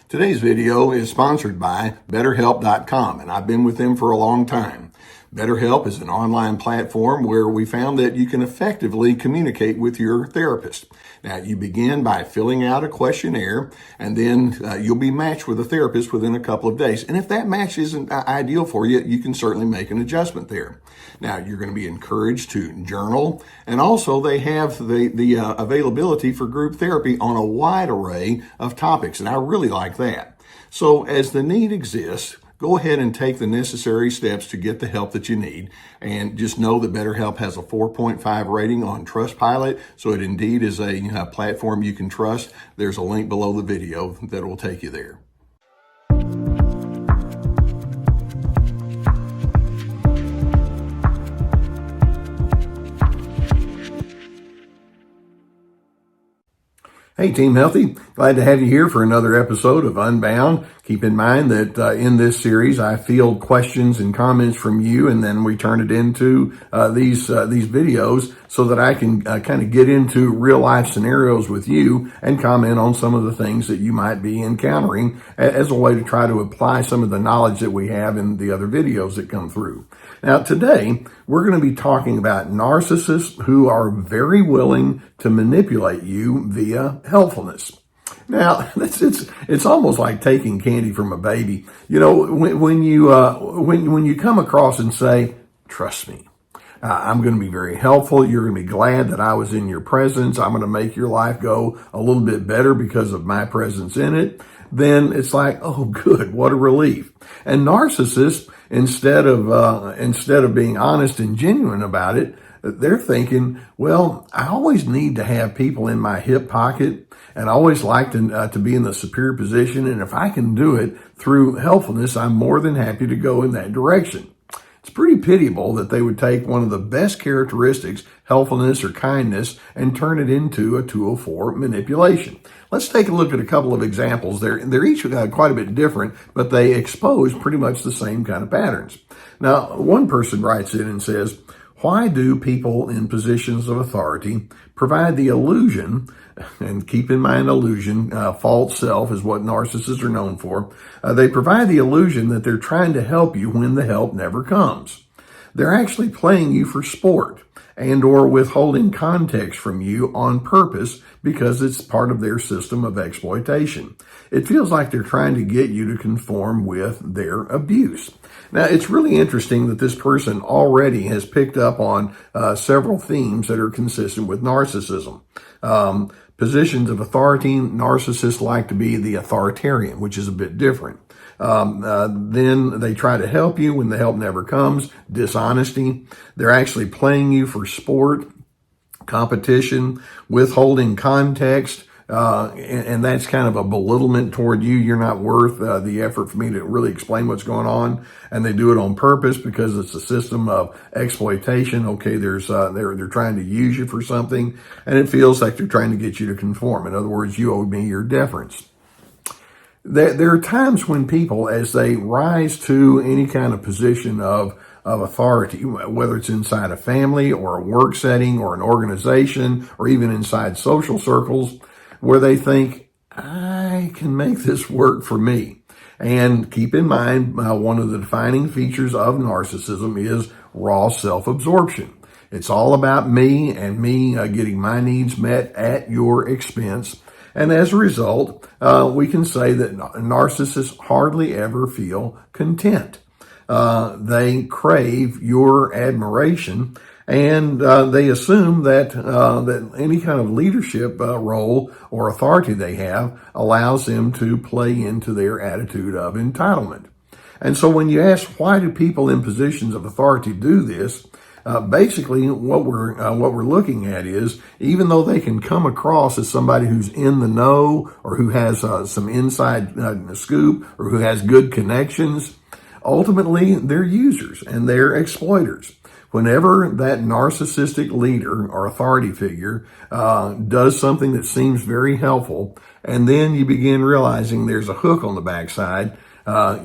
Today's video is sponsored by BetterHelp.com, and I've been with them for a long time. BetterHelp is an online platform where we found that you can effectively communicate with your therapist. Now, you begin by filling out a questionnaire, and then you'll be matched with a therapist within a couple of days. And if that match isn't ideal for you, you can certainly make an adjustment there. Now, you're going to be encouraged to journal, and also they have the availability for group therapy on a wide array of topics, and I really like that. So as the need exists, go ahead and take the necessary steps to get the help that you need. And just know that BetterHelp has a 4.5 rating on Trustpilot, so it indeed is a platform you can trust. There's a link below the video that will take you there. Hey, Team Healthy. Glad to have you here for another episode of Unbound. Keep in mind that in this series, I field questions and comments from you, and then we turn it into these videos so that I can kind of get into real life scenarios with you and comment on some of the things that you might be encountering as a way to try to apply some of the knowledge that we have in the other videos that come through. Now, today, we're going to be talking about narcissists who are very willing to manipulate you via helpfulness. Now, it's almost like taking candy from a baby. You know, when you come across and say, "Trust me, I'm going to be very helpful. You're going to be glad that I was in your presence. I'm going to make your life go a little bit better because of my presence in it." Then it's like, "Oh, good, what a relief." And narcissists, instead of being honest and genuine about it, they're thinking, well, I always need to have people in my hip pocket, and I always like to be in the superior position. And if I can do it through helpfulness, I'm more than happy to go in that direction. It's pretty pitiable that they would take one of the best characteristics, helpfulness or kindness, and turn it into a tool for manipulation. Let's take a look at a couple of examples. They're each quite a bit different, but they expose pretty much the same kind of patterns. Now, one person writes in and says, "Why do people in positions of authority provide the illusion," and keep in mind illusion, false self is what narcissists are known for, they provide the illusion that they're trying to help you when the help never comes. They're actually playing you for sport and or withholding context from you on purpose because it's part of their system of exploitation. It feels like they're trying to get you to conform with their abuse. Now, it's really interesting that this person already has picked up on several themes that are consistent with narcissism. Positions of authority, narcissists like to be the authoritarian, which is a bit different. Then they try to help you when the help never comes, dishonesty. They're actually playing you for sport, competition, withholding context, and that's kind of a belittlement toward you. You're not worth the effort for me to really explain what's going on. And they do it on purpose because it's a system of exploitation. Okay, they're trying to use you for something, and it feels like they're trying to get you to conform. In other words, you owe me your deference. There are times when people, as they rise to any kind of position of authority, whether it's inside a family or a work setting or an organization or even inside social circles, where they think, I can make this work for me. And keep in mind, one of the defining features of narcissism is raw self-absorption. It's all about me and me getting my needs met at your expense. And as a result, we can say that narcissists hardly ever feel content. They crave your admiration, and they assume that any kind of leadership role or authority they have allows them to play into their attitude of entitlement. And so when you ask, why do people in positions of authority do this? Basically, what we're looking at is, even though they can come across as somebody who's in the know or who has some inside scoop or who has good connections, ultimately they're users and they're exploiters. Whenever that narcissistic leader or authority figure does something that seems very helpful, and then you begin realizing there's a hook on the backside,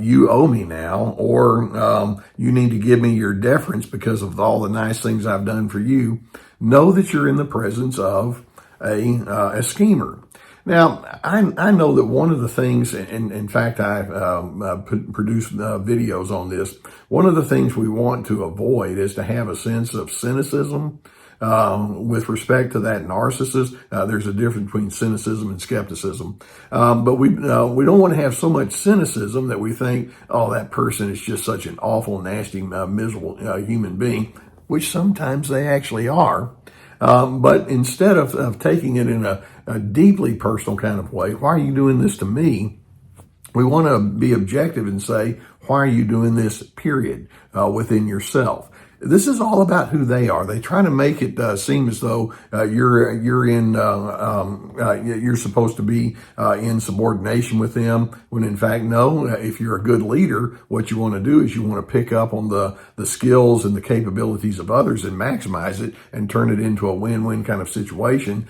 you owe me now, or you need to give me your deference because of all the nice things I've done for you, know that you're in the presence of a schemer. Now, I know that one of the things, and in fact, I've produced videos on this. One of the things we want to avoid is to have a sense of cynicism with respect to that narcissist. There's a difference between cynicism and skepticism. But we don't want to have so much cynicism that we think, oh, that person is just such an awful, nasty, miserable human being, which sometimes they actually are. But instead of taking it in a deeply personal kind of way, why are you doing this to me? We want to be objective and say, why are you doing this, period, within yourself? This is all about who they are. They try to make it seem as though you're supposed to be in subordination with them, when in fact, no. If you're a good leader, what you want to do is you want to pick up on the skills and the capabilities of others and maximize it and turn it into a win-win kind of situation.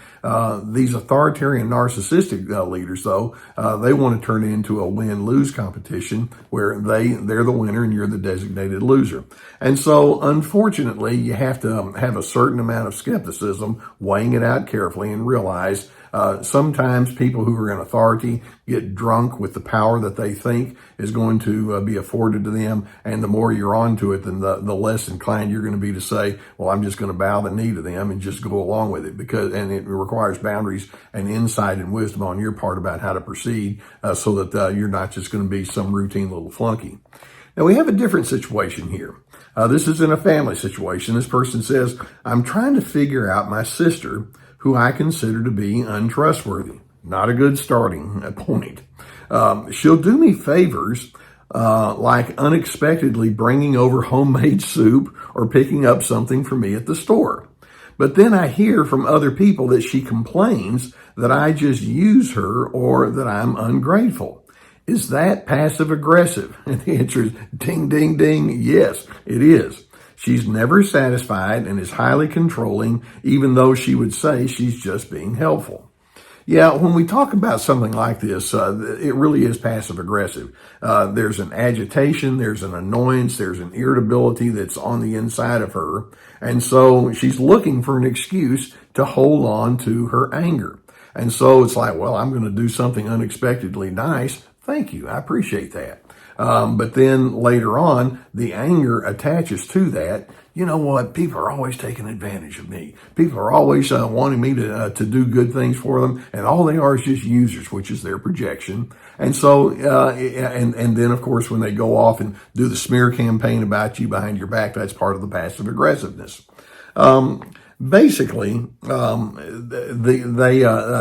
These authoritarian narcissistic leaders, though, they want to turn it into a win-lose competition where they're the winner and you're the designated loser. And so, unfortunately, you have to have a certain amount of skepticism, weighing it out carefully, and realize sometimes people who are in authority get drunk with the power that they think is going to be afforded to them. And the more you're onto it, then the less inclined you're going to be to say, well, I'm just going to bow the knee to them and just go along with it, and it requires boundaries and insight and wisdom on your part about how to proceed so that you're not just going to be some routine little flunky. Now, we have a different situation here. This is in a family situation. This person says, I'm trying to figure out my sister, who I consider to be untrustworthy. Not a good starting point. She'll do me favors like unexpectedly bringing over homemade soup or picking up something for me at the store. But then I hear from other people that she complains that I just use her or that I'm ungrateful. Is that passive aggressive? And the answer is ding, ding, ding. Yes, it is. She's never satisfied and is highly controlling, even though she would say she's just being helpful. Yeah, when we talk about something like this, it really is passive aggressive. There's an agitation, there's an annoyance, there's an irritability that's on the inside of her. And so she's looking for an excuse to hold on to her anger. And so it's like, well, I'm going to do something unexpectedly nice. Thank you. I appreciate that. But then later on, the anger attaches to that. You know what? People are always taking advantage of me. People are always wanting me to do good things for them. And all they are is just users, which is their projection. And so, and then of course, when they go off and do the smear campaign about you behind your back, that's part of the passive aggressiveness. Basically,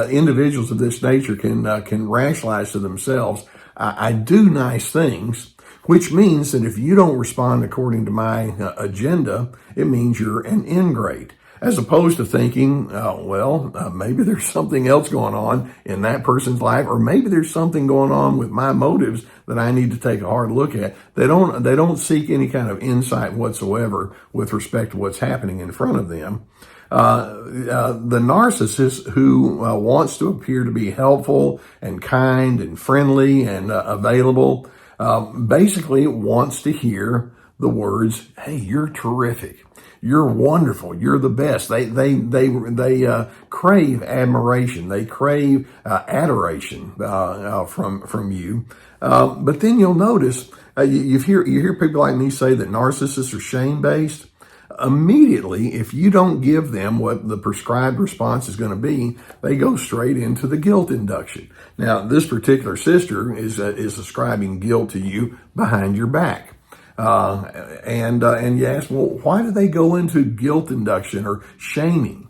individuals of this nature can rationalize to themselves, I do nice things, which means that if you don't respond according to my agenda, it means you're an ingrate. As opposed to thinking, maybe there's something else going on in that person's life, or maybe there's something going on with my motives that I need to take a hard look at. They don't seek any kind of insight whatsoever with respect to what's happening in front of them. The narcissist who wants to appear to be helpful and kind and friendly and available basically wants to hear the words, "Hey, you're terrific. You're wonderful. You're the best." They crave admiration. They crave adoration from you. But then you'll notice you hear people like me say that narcissists are shame-based. Immediately, if you don't give them what the prescribed response is going to be, they go straight into the guilt induction. Now, this particular sister is ascribing guilt to you behind your back. And you ask, well, why do they go into guilt induction or shaming?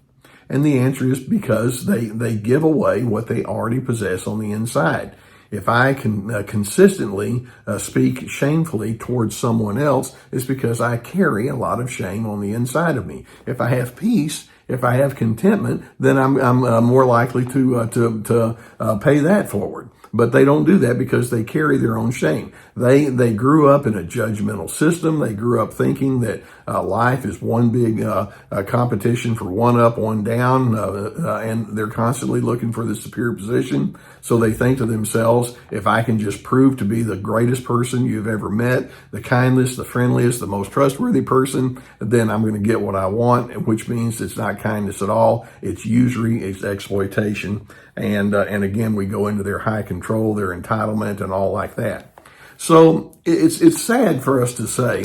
And the answer is because they give away what they already possess on the inside. If I can consistently speak shamefully towards someone else, it's because I carry a lot of shame on the inside of me. If I have peace, if I have contentment, then I'm more likely to pay that forward. But they don't do that because they carry their own shame. They grew up in a judgmental system. They grew up thinking that life is one big competition for one up, one down, and they're constantly looking for the superior position. So they think to themselves, if I can just prove to be the greatest person you've ever met, the kindest, the friendliest, the most trustworthy person, then I'm going to get what I want, which means it's not kindness at all. It's usury, it's exploitation. And again, we go into their high control, their entitlement, and all like that. So it's sad for us to say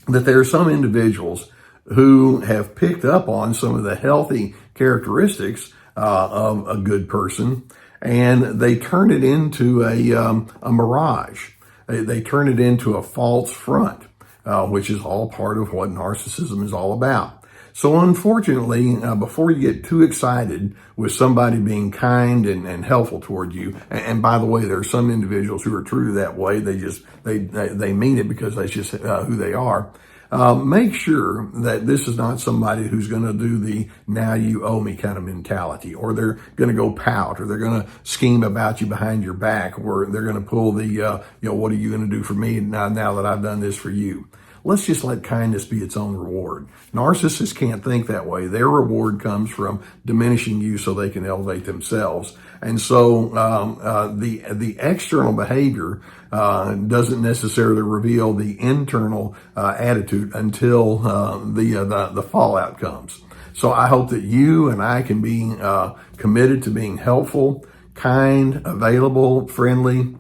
that there are some individuals who have picked up on some of the healthy characteristics of a good person, and they turn it into a mirage. They turn it into a false front, which is all part of what narcissism is all about. So unfortunately, before you get too excited with somebody being kind and helpful toward you, and by the way, there are some individuals who are true that way. They mean it because that's just who they are. Make sure that this is not somebody who's going to do the now you owe me kind of mentality, or they're going to go pout, or they're going to scheme about you behind your back, or they're going to pull the, what are you going to do for me now that I've done this for you? Let's just let kindness be its own reward. Narcissists can't think that way. Their reward comes from diminishing you so they can elevate themselves. And so the external behavior doesn't necessarily reveal the internal attitude until the fallout comes. So I hope that you and I can be committed to being helpful, kind, available, friendly,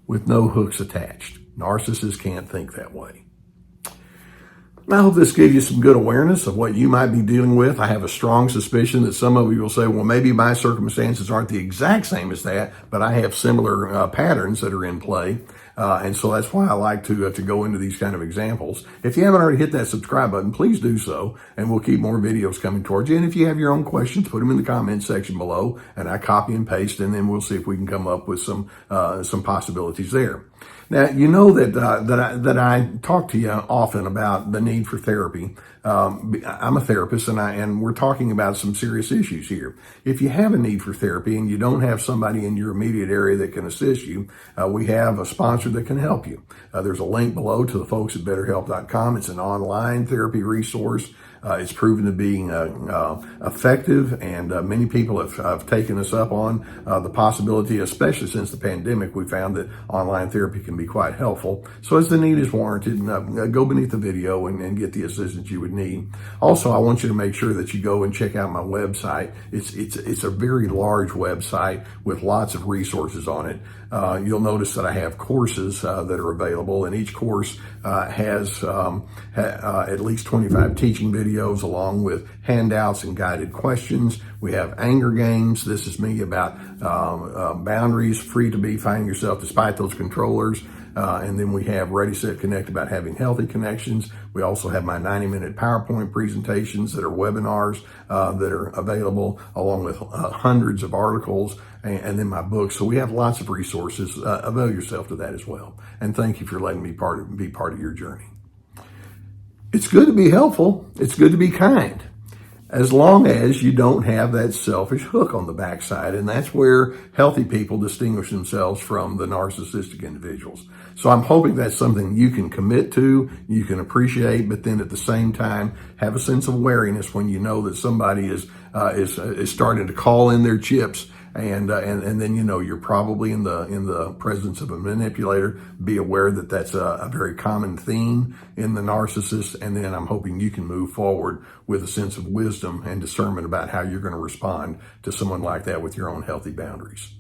with no hooks attached. Narcissists can't think that way. I hope this gave you some good awareness of what you might be dealing with. I have a strong suspicion that some of you will say, well, maybe my circumstances aren't the exact same as that, but I have similar patterns that are in play. And so that's why I like to go into these kind of examples. If you haven't already hit that subscribe button, please do so, and we'll keep more videos coming towards you. And if you have your own questions, put them in the comments section below, and I copy and paste, and then we'll see if we can come up with some possibilities there. Now, you know that I talk to you often about the need for therapy. I'm a therapist, and we're talking about some serious issues here. If you have a need for therapy and you don't have somebody in your immediate area that can assist you, we have a sponsor that can help you. There's a link below to the folks at BetterHelp.com. It's an online therapy resource. It's proven to be effective, and many people have taken us up on the possibility, especially since the pandemic. We found that online therapy can be quite helpful. So as the need is warranted, go beneath the video and get the assistance you would need. Also, I want you to make sure that you go and check out my website. It's a very large website with lots of resources on it. You'll notice that I have courses that are available, and each course has at least 25 teaching videos along with handouts and guided questions. We have anger games. This is me about boundaries, free to be, finding yourself despite those controllers. And then we have Ready, Set, Connect about having healthy connections. We also have my 90-minute PowerPoint presentations that are webinars that are available, along with hundreds of articles, and then my books. So we have lots of resources. Avail yourself to that as well. And thank you for letting me be part of your journey. It's good to be helpful. It's good to be kind, as long as you don't have that selfish hook on the backside. And that's where healthy people distinguish themselves from the narcissistic individuals. So I'm hoping that's something you can commit to, you can appreciate, but then at the same time have a sense of wariness when you know that somebody is starting to call in their chips. And then you're probably in the presence of a manipulator. Be aware that that's a very common theme in the narcissist. And then I'm hoping you can move forward with a sense of wisdom and discernment about how you're going to respond to someone like that with your own healthy boundaries.